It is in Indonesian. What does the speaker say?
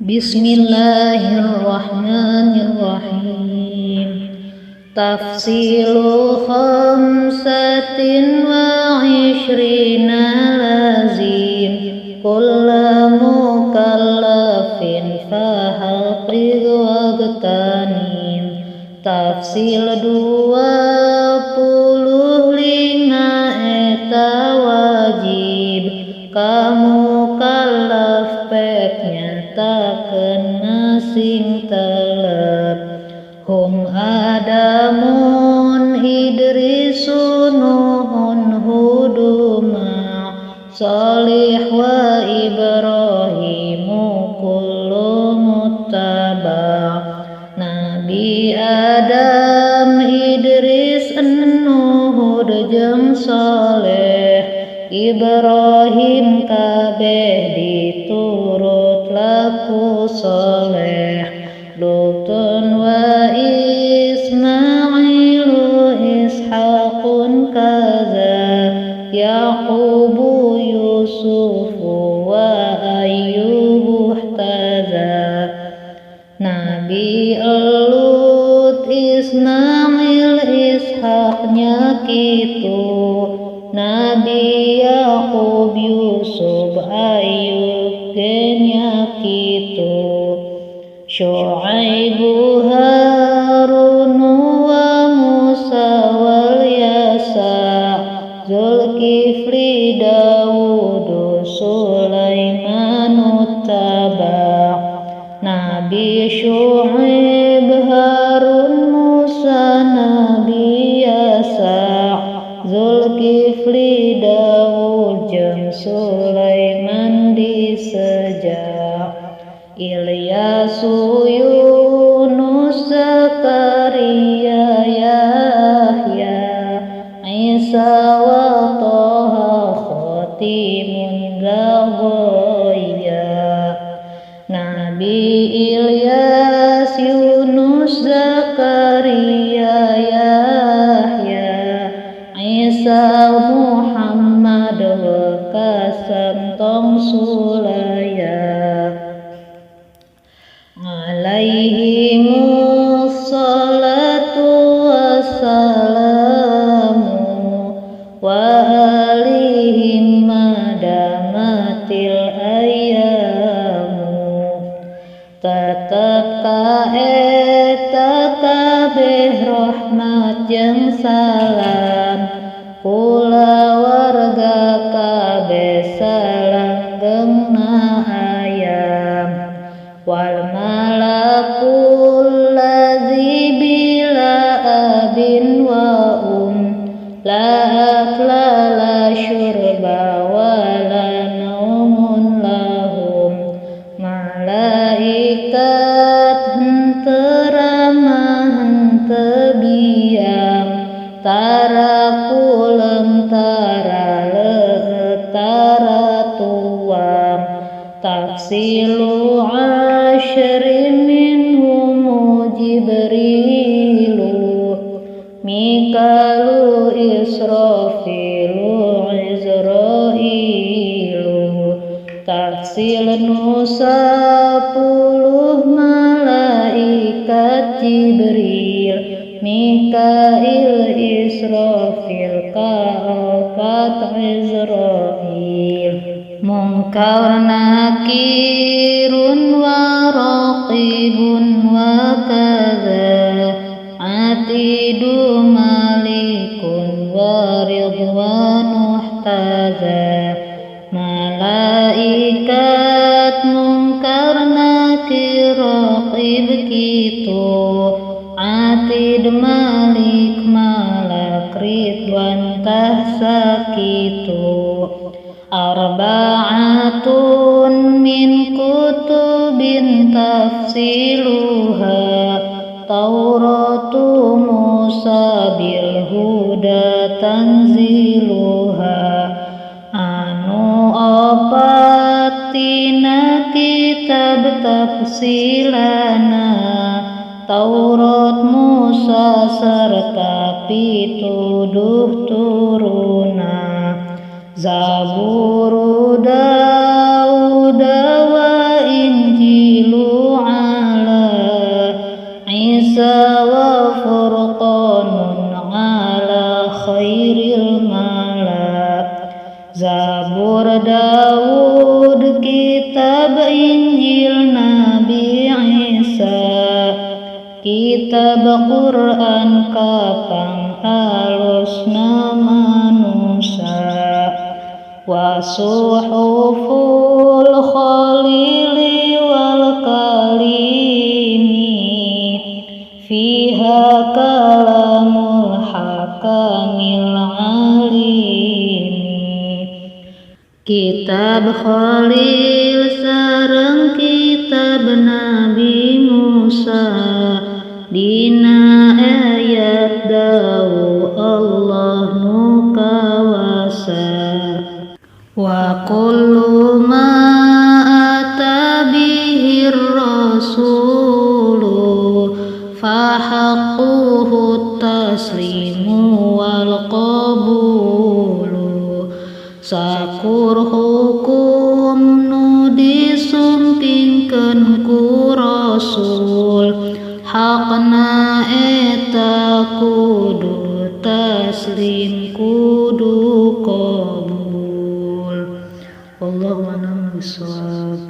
Bismillahirrahmanirrahim. Tafsilu khamsatin wa ishrina lazim kulla mukallafin fahaqih wagtanim. Tafsil 25 eta wajib kamu kallaf pek nyatakeun sing telep. Hum Adamun Idrisun Nuhun Huduma Salih wa Ibrahimu kullu muttaba. Nabi Adam Idris Nuhud jeung Saleh Ibrahim kabeh diturut laku soleh. Lutun wa Ismailu Ishaqun kaza Yaqubu Yusufu wa Ayyubu ihtaza. Nabi Lut Ismail Ishaqnya kitu. Nabi Yaqub Yusuf Ayyub genya kitu. Syu'aibu Harun wa Musa wal Yasa Zulkifli Dawud Sulaiman uttaba. Nabi Syu'aib Harun Musa Nabi Yasa Zulkifli Dawud jeung Sulaiman disejak. Ilyasu Yunus Zakaria Yahya Isa wa Toha Khotimun Ghagoya. Nabi Ilyas Yunus Zakaria Yahya Isa Muhammad wa Kasantong Sulaya. Alaihimus salatu wassalamu wa alihim madamatil ayamu. Tetep ka eta kabeh rahmat jeung salam kula warga kabeh salanggengna ayam. Wal malakul ladzi bila abin wa la akla la syurba wa la naumun lahum. Malaikat henteu ramah henteu biam tara kulem tara leuh tara tuam. Tafsilu asyrin minhum Jibrilu Mikalu Israfilu Izrailu. Tafsil nusapuluh malaikat Jibril Mikail Israfil kaopat Izrail. Munkar nakirun wa raqibun wa kadza atidu malikun wa ridwan uhtaza. Malaikat munkar nakir raqib kitu atid malik malak ridwan tahsa kitu. Arba'atun min kutubin tafsiluha Tauratu Musa bil huda tanziluha. Anu opatina kitab tafsilana Taurat Musa serta pituduh turuna. Zaburu Daud wa Injilu Isa wa furqanun ala khairil malak. Zabur Daud, kitab Injil Nabi Isa, kitab Quran kapang alusna manusia. Wa suhuful khalili wal kalimi, fiha kalamul hakamil alimi. Kitab Khalil sareng kitab Nabi Musa, dina ayat dawu Allah nu kawasa. Wa kullu ma ata bihir rasulu fa haqquhu taslimu wal qabulu. Sakur hukum nu disumpingkeun ku Rasul, hakna eta kudu taslim kudu qabul. Wallahu a'lam bishawab.